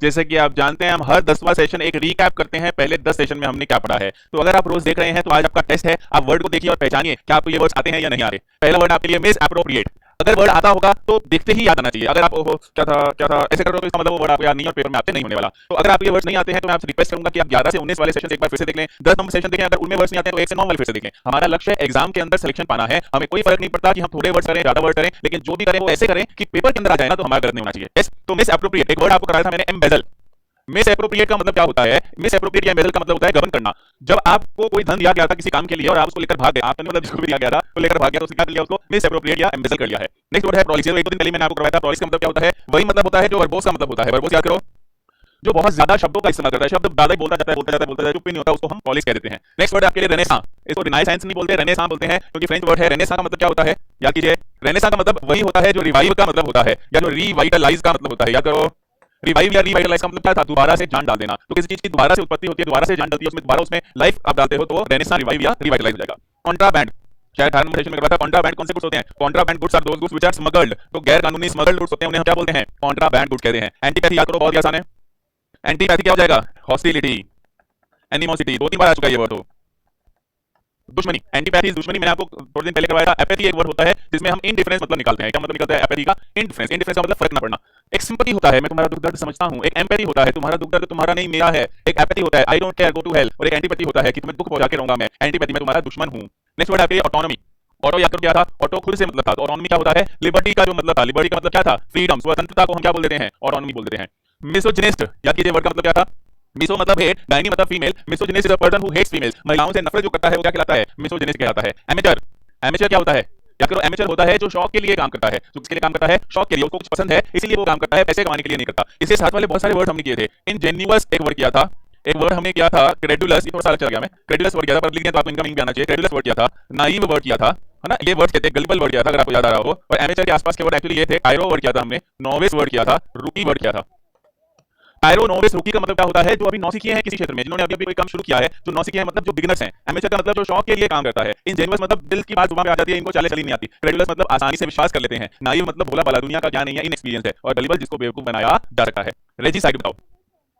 जैसे कि आप जानते हैं हम हर 10वां सेशन एक रीकैप करते हैं पहले 10 सेशन में हमने क्या पढ़ा है। तो अगर आप रोज देख रहे हैं तो आज आपका टेस्ट है, आप वर्ड को देखिए और पहचानिए क्या आपको ये वर्ड्स आते हैं या नहीं आ रहे। पहला वर्ड आपके लिए मिस एप्रोप्रिएट। अगर वर्ड आता होगा तो देखते ही याद आना चाहिए। अगर आप ओहो क्या था ऐसे कर रहे हो तो इसका मतलब वो वर्ड आपको याद नहीं और पेपर में आपसे नहीं होने वाला। तो अगर आपको ये वर्ड्स नहीं आते हैं तो मैं आपसे रिक्वेस्ट करूंगा कि आप 11 से 19 वाले सेशन एक बार फिर से देख लें, 10 नंबर सेशन देखें। अगर उनमें वर्ड्स नहीं आते हैं तो 1 से 9 वाले फिर से देखें। हमारा लक्ष्य है एग्जाम के अंदर सिलेक्शन पाना है। हमें कोई फर्क नहीं पड़ता कि हम थोड़े वर्ड्स करें ज्यादा वर्ड करें, लेकिन जो भी करें वो ऐसे करें कि पेपर के अंदर आ जाए ना, तो हमारा गलत नहीं होना चाहिए। यस, तो मिस एप्रोप्रिएट एक वर्ड आपको कराया था मैंने, एम्बेजल। मिस एप्रोप्रिएट का मतलब क्या होता है? मिस एप्रोप्रिएट या एम्बेजल का मतलब होता है गबन करना। जब आपको कोई धन दिया गया था किसी काम के लिए और आप उसको लेकर भाग गए, आपने मतलब जिसको भी दिया गया था तो लेकर भाग गया, तो उसने क्या कर लिया, उसको मिस एप्रोप्रिएट या एम्बेजल कर लिया है। नेक्स्ट वर्ड है प्रोलिस। एक दो दिन पहले मैंने आपको करवाया था। प्रोलिस का मतलब क्या होता है? वही मतलब होता है जो वर्बोस का मतलब होता है। वर्बोस याद करो, जो बहुत ज्यादा शब्दों का इस्तेमाल करता है, शब्द ज्यादा ही बोलता जाता है, चुप भी नहीं होता, उसको हम प्रोलिस कह देते हैं। नेक्स्ट वर्ड आपके लिए रेनेसां। इसको रिनाइसेंस नहीं बोलते, रेनेसां बोलते हैं, क्योंकि फ्रेंच वर्ड है। रेनेसां का मतलब क्या होता है? याद कीजिए, रेनेसां का मतलब वही होता है जो रिवाइव का मतलब होता है या जो रिवाइटलाइज का मतलब होता है। याद करो, रिवाइव या रिवाइटलाइज का मतलब क्या था? दोबारा से जान डाल देना। तो किसी चीज की दोबारा से उत्पत्ति होती है, दोबारा से जान डालती है, उसमें दोबारा उसमें लाइफ आप डालते हो, तो रेनेसां रिवाइव या रिवाइटलाइज हो जाएगा। कॉन्ट्राबैंड, शायद 18 नंबर सेशन में करवाया था। कॉन्ट्राबैंड कौन से गुड्स होते हैं? Contraband goods are those goods which are smuggled. तो गैर कानूनी स्मगल्ड गुड्स होते हैं, उन्हें हम क्या बोलते हैं? कॉन्ट्राबैंड गुड्स कहते हैं। एंटीपैथी याद करो, बहुत आसान है। एंटीपैथी क्या हो जाएगा? हॉस्टिलिटी, एनिमोसिटी, 2-3 बार आ चुका है ये वर्ड। तो दुश्मनी, एंटीपैथी दुश्मनी, मैंने आपको थोड़े दिन पहले करवाया था। एपैथी एक वर्ड होता है जिसमें हम इनडिफरेंस मतलब निकालते हैं। क्या मतलब निकलता है एपैथी का? इनडिफरेंस। इनडिफरेंस का मतलब फर्क ना पड़ना। एक सिंपैथी होता है, मैं तुम्हारा दुख दर्द समझता हूं। एक एम्पैथी होता है, तुम्हारा दुख दर्द तुम्हारा नहीं मेरा है। एक एपैथी होता है, I don't care, go to hell. और एक एंटीपैथी होता है कि तुम्हें दुख पहुंचा के रहूंगा मैं। एंटीपैथी, मैं तुम्हारा दुश्मन हूं। नेक्स्ट वर्ड आपके ऑटोनॉमी। ऑटो याद करो क्या था? ऑटो खुद से मतलब था, तो ऑटोनॉमी क्या होता है? लिबर्टी का जो मतलब था। लिबर्टी का मतलब क्या था? फ्रीडम, स्वतंत्रता को हम क्या बोल देते हैं? ऑटोनॉमी बोल देते हैं। मिसोजिनिस्ट याद कीजिए, वर्ड का मतलब क्या था? मिसो मतलब हेट, डायनी मतलब female, misogynist is a person who hates females. महिलाओं से नफरत जो करता है वो क्या कहलाता है? मिसोजिनिस्ट कहलाता है। एमेचर, एमेचर क्या होता है? याद करो, एमेचर होता है जो शौक के लिए काम करता है। जो किसके लिए काम करता है? शौक के लिए, उसको कुछ पसंद है इसलिए वो काम करता है, पैसे कमाने के लिए नहीं करता। इसके साथ वाले बहुत सारे वर्ड हमने किए थे। इनजेन्युअस एक वर्ड किया था, एक वर्ड हमने किया था क्रेडुलस, ये थोड़ा सा अलग चला गया, मैं क्रेडुलस वर्ड किया था, पर लिख दिया तो आपको इनका मीनिंग भी आना चाहिए। क्रेडुलस वर्ड किया था, नाइव वर्ड किया था, है ना, ये वर्ड कहते हैं। गलिबल वर्ड किया था, अगर आपको याद आ रहा हो। और एमेचर के आसपास के वर्ड एक्चुअली ये थे। कायरो वर्ड किया था हमने, नोविस वर्ड किया था, रूकी वर्ड किया था। कायरो नोविस रूकी का मतलब क्या होता है? जो अभी नौसिखिए हैं किसी क्षेत्र में, जिन्होंने अभी कोई काम शुरू किया है, जो नौसिखिए हैं मतलब जो बिगिनर्स हैं। एमेचर का मतलब जो शौक के लिए काम करता है। इनजेन्युअस मतलब दिल की बात जुबान पे आ जाती है, इनको चाले चली नहीं आती। क्रेडुलस मतलब आसानी से विश्वास कर लेते हैं। नाइव मतलब भोला भाला, दुनिया का ज्ञान नहीं है, इनएक्सपीरियंस है। और गलिबल जिसको बेवकूफ बनाया जा रखा है। रेजिसाइड बताओ।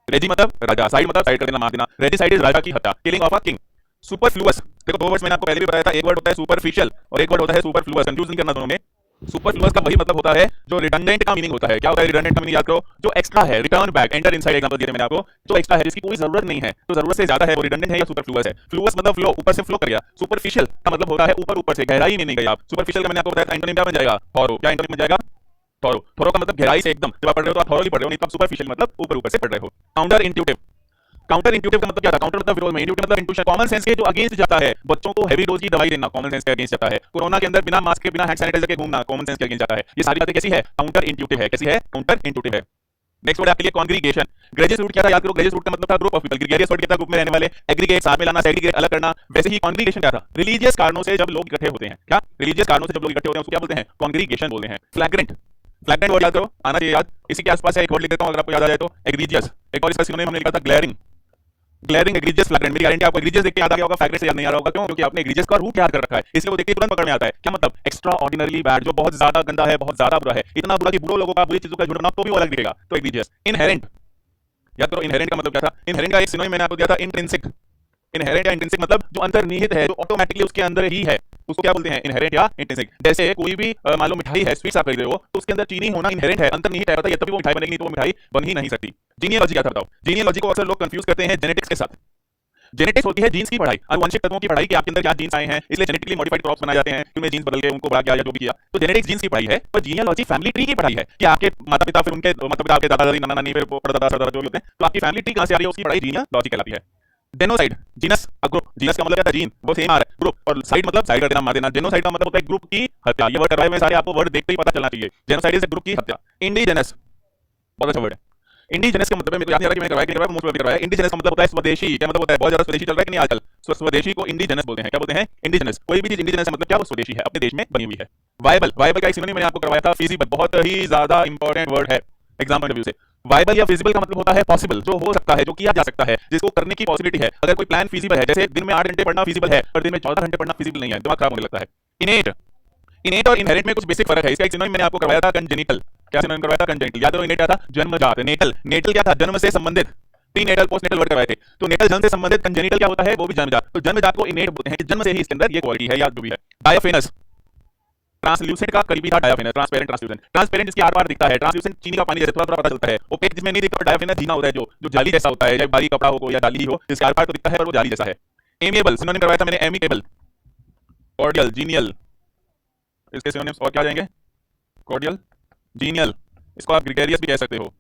रेजी मतलब राजा, साइड मतलब साइड कर देना, मार देना। रेजिसाइड इज राजा की हत्या, killing of a king. Superfluous, देखो दो वर्ड्स मैंने आपको पहले भी बताया था। एक वर्ड होता है सुपरफिशियल और एक वर्ड होता है सुपरफ्लुअस। कंफ्यूज नहीं करना दोनों में। सुपरफ्लुअस का वही मतलब होता है जो रिडंडेंट का मीनिंग होता है। क्या होता है रिडंडेंट का मीनिंग? याद करो, जो एक्स्ट्रा है, return back, enter inside example दिए थे मैंने आपको। जो एक्स्ट्रा है, जिसकी कोई जरूरत नहीं है, तो जरूरत से ज्यादा है, वो रिडंडेंट है या सुपरफ्लुअस है। फ्लुअस मतलब फ्लो, ऊपर से फ्लो कर गया। सुपरफिशियल का मतलब होता है ऊपर ऊपर से, गहराई में नहीं गए आप। सुपरफिशियल का मैंने आपको बताया था एंटोनिम क्या बन जाएगा? थॉरो। क्या एंटोनिम बन जाएगा? थॉरो। थॉरो का मतलब गहराई से एकदम, जब आप पढ़ रहे हो तो आप थॉरोली पढ़ रहे हो, नहीं तो आप सुपरफिशियल मतलब ऊपर ऊपर से पढ़ रहे हो। काउंटर इंट्यूटिव, काउंटर इंट्यूटिव का मतलब क्या था? काउंटर मतलब विरोध में, इंट्यूटिव मतलब इंट्यूशन, कॉमन सेंस के जो अगेंस्ट जाता है। बच्चों को हेवी डोज की दवाई देना कॉमन सेंस के अगेंस्ट जाता है। कोरोना के अंदर बिना मास्क के, बिना हैंड सैनिटाइजर के घूमना कॉमन सेंस के अगेंस्ट जाता है। ये सारी बातें कैसी है? काउंटर इंट्यूटिव है। कैसी है? काउंटर इंट्यूटिव है। नेक्स्ट वर्ड आपके लिए कॉन्ग्रीगेशन। ग्रेजियस रूट क्या था? याद करो, ग्रेजियस रूट का मतलब था ग्रुप ऑफ पीपल। ग्रेजियस वर्ड क्या था? ग्रुप में रहने वाले। एग्रीगेट साथ में लाना, सेग्रीगेट अलग करना। वैसे ही कॉन्ग्रीगेशन क्या था? रिलीजियस कारणों से जब लोग इकट्ठे होते हैं। क्या? रिलीजियस कारणों से जब लोग इकट्ठे होते हैं उसको क्या बोलते हैं? कॉन्ग्रीगेशन बोलते हैं। फ्लैग्रेंट, फ्लैग्रेंट वर्ड याद करो, आना चाहिए याद। इसी के आसपास एक वर्ड लिख देता हूं अगर आपको याद आ जाए तो, एग्रीजियस। एक और इसका सिनोनिम हमने लिखा था ग्लेरिंग। Glaring, egregious, फ्लैग्रेंट। मेरी गारंटी आपको एग्रीजियस देख के याद आ गया होगा, फ्लैग्रेंट से याद नहीं आ रहा होगा। क्यों? क्योंकि आपने एग्रीजियस का रूट याद कर रखा है, इसलिए वो देख के तुरंत पकड़ में आता है। क्या मतलब? एक्स्ट्रा ऑर्डिनरीली बैड, जो बहुत ज्यादा गंदा है, बहुत ज्यादा बुरा है, इतना बुरा कि बुरे लोगों का, बुरी चीजों का झुंड तो भी वो अलग दिखेगा, तो एग्रीजियस। इनहेरेंट, याद करो, इनहेरेंट का मतलब क्या था? इनहेरेंट का एक सिनोनिम मैंने आपको दिया था, इंट्रिंसिक। इनहेरेंट या इंट्रिंसिक मतलब जो अंतर्निहित है, जो ऑटोमेटिकली उसके अंदर ही है, उसको क्या बोलते हैं? इनहेरेंट या इंट्रिंसिक। जैसे कोई भी मान लो मिठाई है, स्वीट्स आप खरीद रहे हो, तो उसके अंदर चीनी होना इनहेरेंट है, अंतर्निहित है, बताइए तभी वो मिठाई बनेगी, नहीं तो वो मिठाई बन ही नहीं सकती। जीनियोलॉजी क्या था बताओ? जीनियोलॉजी को अक्सर लोग कंफ्यूज करते हैं जेनेटिक्स के साथ। जेनेटिक्स होती है जीन्स की पढ़ाई, आनुवंशिक तत्वों की पढ़ाई, कि आपके अंदर क्या जीन्स आए हैं, इसलिए जेनेटिकली मॉडिफाइड क्रॉप्स बनाए जाते हैं, उनमें जीन्स बदल के उनको बड़ा किया या जो भी किया, तो जेनेटिक्स जीन्स की पढ़ाई है। पर जीनियोलॉजी फैमिली ट्री की पढ़ाई है, कि आपके माता पिता, फिर उनके माता पिता, आपके दादा दादी, नाना नानी, फिर परदादा सरदादा जो भी होते हैं, तो आपकी फैमिली ट्री कहां से आ रही है, उसकी पढ़ाई जीनियोलॉजी कहलाती है। जेनोसाइड, जीनस, ग्रुप, जीनस का मतलब क्या था? जीन, वो सेम आ रहा है, ग्रुप, और साइड मतलब साइड कर देना, मार देना। जेनोसाइड का मतलब होता है ग्रुप की हत्या। ये वर्ड करवाए हुए सारे आपको वर्ड देखते ही पता चलना चाहिए। जेनोसाइड इज ग्रुप की हत्या। इंडिजेनस, बहुत अच्छा वर्ड है। इंडिजेनस का मतलब मेरे को याद नहीं आ रहा कि मैंने करवाया कि नहीं करवाया, मोस्ट करवाया। इंडिजेनस का मतलब होता है स्वदेशी। क्या मतलब होता है? बहुत ज्यादा स्वदेशी चल रहा है कि नहीं आजकल, स्वदेशी को इंडिजेनस बोलते हैं। क्या बोलते हैं? इंडिजेनस। कोई भी चीज इंडिजेनस का मतलब क्या? वो स्वदेशी है, अपने देश में बनी हुई है। वायबल, वायबल का एक सिनोनिम मैंने आपको करवाया था, फिजिबल। बहुत ही ज्यादा इंपॉर्टेंट वर्ड है एग्जाम पॉइंट ऑफ व्यू से। वायबल या फिजिबल का मतलब होता है पॉसिबल, जो हो सकता है, जो किया जा सकता है, जिसको करने की पॉसिबिलिटी है। अगर कोई प्लान फिजिबल है, जैसे दिन में 8 घंटे पढ़ना फिजिबल है, पर दिन में 14 घंटे पढ़ना फिजिबल नहीं है, दिमाग खराब होने लगता है। इनेट, इनेट और इनहेरिट में कुछ बेसिक फर्क है। इसका एक सिनोनिम मैंने आपको करवाया था, कंजेनिटल। क्या सिनोनिम करवाया था? कंजेनिटल। याद करो, इनेट क्या था? जन्मजात। नेटल, नेटल क्या था? जन्म से संबंधित। Pre natal, post natal word करवाए थे। तो नेटल जन्म से संबंधित, कंजेनिटल क्या होता है? वो भी जन्मजात। तो जन्मजात को इनेट बोलते हैं कि जन्म से ही इसके अंदर ये क्वालिटी है या जो भी है। डायाफेनस, ट्रांसल्यूसेंट का करीबी था डायाफेनस। Transparent, translucent. ट्रांसपेरेंट जिसके आर पार दिखता है, ट्रांसल्यूसेंट चीनी का पानी जैसे थोड़ा थोड़ा पता चलता है। ओपेक जिसमें नहीं दिखता, डायाफेनस जीना होता है जो जाली जैसा होता है, चाहे बारीक कपड़ा हो या जाली हो, जिसके आर पार तो दिखता है और वो जाली जैसा है। एमिएबल सिनोनिम करवाया था मैंने, एमिकेबल, कॉर्डियल, जीनियल। इसके सिनोनिम्स और क्या जाएंगे? Cordial, genial. इसको आप ग्रेगरियस भी कह सकते हो,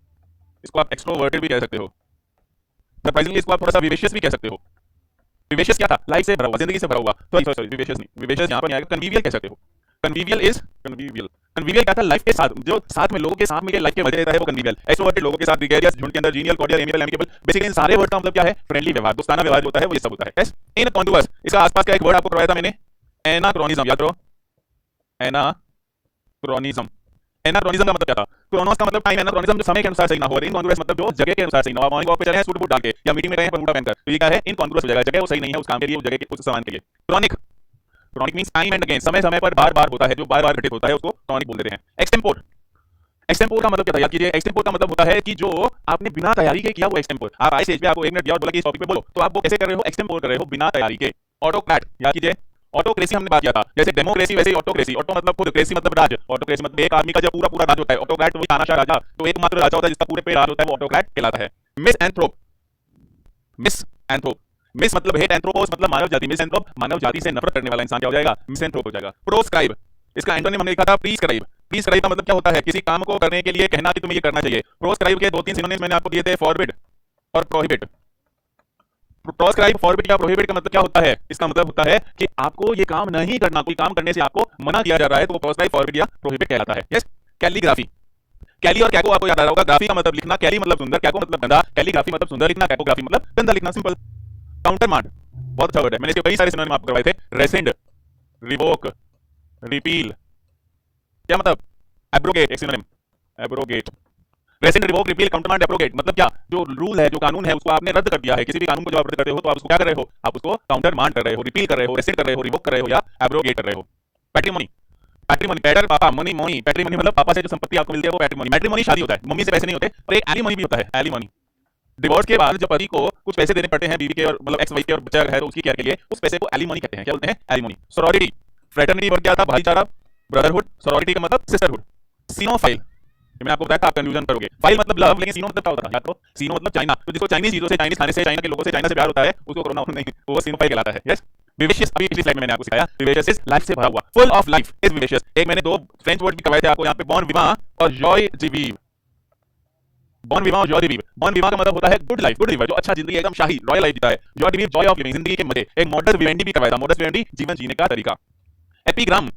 इसको आप एक्सट्रोवर्टेड भी कह सकते हो, सरप्राइजिंगली इसको आप थोड़ा सा विवेशियस भी कह सकते हो। विवेशियस क्या था? लाइफ से भरा हुआ, जिंदगी से भरा हुआ। सॉरी विवेशियस नहीं, विवेशियस यहां पर नहीं आएगा। कन्वीवियल कह सकते हो। Convivial is convivial. कन्वीवियल क्या था? लाइफ के साथ, जो साथ में लोगों के साथ में लाइफ के मजे लेता है वो कन्वीवियल। एक्सट्रोवर्टेड लोगों के साथ, ग्रेगरियस झुंड के अंदर, genial, cordial, amiable, amicable. Basically इन सारे वर्ड का मतलब क्या है? फ्रेंडली व्यवहार, दोस्ताना व्यवहार होता है वो ये सब होता है। यस। इन कॉन्टूअर्स, इसका आसपास का एक वर्ड आपको करवाया था मैंने, एनाक्रोनिज्म। याद करो, एनाक्रोनिज्म। एनाक्रोनिज्म का मतलब क्या था? क्रोनोस का मतलब टाइम, एनाक्रोनिज्म जो समय के अनुसार सही ना हो। इनकॉन्ग्रुअस मतलब जो जगह के अनुसार सही ना हो। मॉर्निंग वॉक पे चले हैं सूट बूट डाल के, या मीटिंग में गए हैं बूटा पहनकर, तो ये क्या है? इनकॉन्ग्रुअस हो जाएगा। जगह वो सही नहीं है उस काम के लिए, उस जगह के उस सामान के लिए। Chronic, chronic means time and again, समय समय पर बार बार होता है, जो बार बार घटित होता है उसको क्रॉनिक बोल देते हैं। एक्सटेम्पोर, एक्सटेम्पोर का मतलब क्या था? याद कीजिए, एक्सटेम्पोर का मतलब होता है कि जो आपने बिना तैयारी के किया वो एक्सटेम्पोर। आप आए स्टेज पे, आपको 1 मिनट दिया और बोला कि इस टॉपिक पे बोलो, तो आप वो कैसे कर रहे हो? एक्सटेम्पोर कर रहे हो, बिना तैयारी के। ऑटोक्रेट, याद कीजिए, ऑटोक्रेसी हमने बात किया था। जैसे डेमोक्रेसी वैसे ही ऑटोक्रेसी। ऑटो मतलब खुद, क्रेसी मतलब राज। ऑटोक्रेसी मतलब एक आदमी का जब पूरा पूरा राज होता है। ऑटोक्रेट वही तानाशाह राजा, तो एकमात्र राजा होता है जिसका पूरे पे राज होता है, वो ऑटोक्रेट कहलाता है। मिसएंथ्रोप, मिसएंथ्रोप, मिस मतलब हेट, एंथ्रोपोस मतलब मानव जाति। मिसएंथ्रोप मानव जाति से नफरत करने वाला इंसान क्या हो जाएगा? मिसएंथ्रोप हो जाएगा। प्रोस्क्राइब, इसका एंटोनिम हमने लिखा था प्रीस्क्राइब। प्रीस्क्राइब का मतलब क्या होता है? किसी काम को करने के लिए कहना कि तुम्हें ये करना चाहिए। प्रोस्क्राइब के 2-3 सिनोनिम्स मैंने आपको दिए थे, फॉरबिड और प्रोहिबिट। प्रोस्क्राइब, फॉरबिड या प्रोहिबिट का मतलब क्या होता है? इसका मतलब होता है कि आपको ये काम नहीं करना, कोई काम करने से आपको मना किया जा रहा है, तो वो प्रोस्क्राइब, फॉरबिड या प्रोहिबिट कहलाता है। यस। कैलीग्राफी, कैली और कैको आपको याद आ रहा होगा। ग्राफी का मतलब लिखना, कैली मतलब सुंदर, कैको मतलब गंदा। कैलीग्राफी मतलब सुंदर लिखना, कैकोग्राफी मतलब गंदा लिखना, सिंपल। काउंटरमार्ड, बहुत अच्छा वर्ड है, मैंने इसके कई सारे सिनोनिम आपको करवाए थे। रेसिंड, रिवोक, रिपील, क्या मतलब? एब्रोगेट, एक synonym, abrogate. Rescind, revoke, repeal, countermand, abrogate मतलब क्या? जो रूल है, जो कानून है, उसको आपने रद्द कर दिया है। किसी भी कानून को जब आप रद्द करते हो तो आप उसको क्या कर रहे हो? आप उसको काउंटरमार्ड कर रहे हो, रिपील कर रहे हो, रेसिंड कर रहे हो, रिवोक कर रहे हो या एब्रोगेट कर रहे हो। पैट्रिमोनी, पैट्रिमोनी, पैटर पापा, मनी मोनी। पैट्रिमोनी मतलब पापा से जो संपत्ति आपको मिलती है वो पैट्रिमोनी। मैट्रिमोनी शादी होता है, मम्मी से पैसे नहीं होते। और एक एलिमोनी भी होता है, एलिमोनी। डिवोर्स के बाद जब पति को कुछ पैसे देने पड़ते हैं बीवी के, और मतलब एक्स वाइफ के, और बच्चा अगर है तो उसकी केयर के लिए, उस पैसे को एलिमोनी कहते हैं। क्या बोलते हैं? एलिमोनी। सॉरोरिटी, फ्रेटर्निटी वर्ड क्या था? भाईचारा, ब्रदरहुड। सॉरोरिटी का मतलब सिस्टरहुड। सीनोफाइल, मैंने आपको बताया था, आप कंफ्यूजन करोगे। फाइल मतलब लव, लेकिन सीनो मतलब क्या होता है? याद करो, सीनो मतलब चाइना। तो जिसको चाइनीज चीजों से, चाइनीज खाने से, चाइना के लोगों से, चाइना से प्यार होता है, उसको कोरोना नहीं, वो सीनोफाइल कहलाता है। यस। विवेशियस, अभी पिछली स्लाइड में मैंने आपको सिखाया, विवेशियस इज लाइफ से भरा हुआ, full of life is vivacious. एक मैंने 2 फ्रेंच वर्ड भी करवाए थे आपको यहाँ पे, बॉन विवा और जॉय डिवीव। बॉन विवा और जॉय डिवीव। बॉन विवा का मतलब होता है गुड लाइफ, गुड लिवर, जो अच्छा जिंदगी, एकदम शाही रॉयल लाइफ जीता है। जॉय डिवीव, जॉय ऑफ लिविंग, जिंदगी के मजे। एक मॉडस विवेंडी भी करवाया था, मॉडस विवेंडी जीवन जीने का तरीका। एपिग्राम,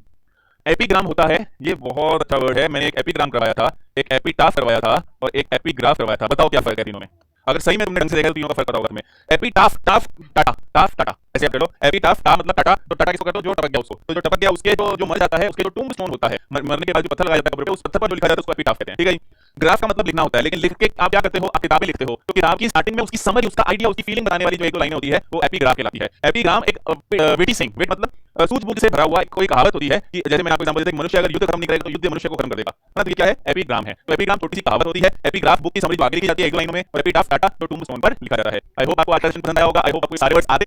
एपिग्राम होता है, ये बहुत अच्छा वर्ड है। मैंने एक एपिग्राम करवाया था, एक एपिटाफ करवाया था और एक एपिग्राफ करवाया था। बताओ क्या फर्क है तीनों में? अगर सही में तुमने ढंग से देखा तो तीनों का फर्क पता होगा तुम्हें। Epitaph, tough Tata, tough Tata, ऐसे आप कह लो। एपिटाफ, टा मतलब टाटा, तो टाटा किसको कहते हो? जो टपक गया उसको। तो जो टपक गया उसके जो मर जाता है, उसके जो टूम्बस्टोन होता है, मरने के बाद जो पत्थर लगाया जाता है कब्र पे, उस पत्थर पर जो लिखा जाता है उसको एपिटाफ कहते हैं। ठीक है। ग्राफ का मतलब लिखना होता है, लेकिन लिख के आप क्या करते हो? आप किताबें लिखते हो, तो किताब की स्टार्टिंग में उसकी समझ, उसका आइडिया, उसकी फीलिंग बताने वाली जो 1-2 लाइनें होती है, वो एपिग्राफ कहलाती है। एपिग्राम एक विटी सिंह, विट मतलब सूझबूझ से भरा हुआ कोई कहावत होती है कि जैसे मैंने आपको एग्जांपल दिया था, मनुष्य अगर युद्ध खत्म नहीं करेगा तो युद्ध मनुष्य को खत्म कर देगा ना। तो ये क्या है? एपिग्राम है। तो एपिग्राम छोटी सी कहावत होती है। एपिग्राफ बुक की समरी जो आगे लिखी जाती है 1-2 लाइनों में, और एपिटाफ टाटा जो टूम्बस्टोन पर लिखा जाता है। आई होप आपको आज का सेशन पसंद आया होगा। आई होप आपको सारे वर्ड्स आते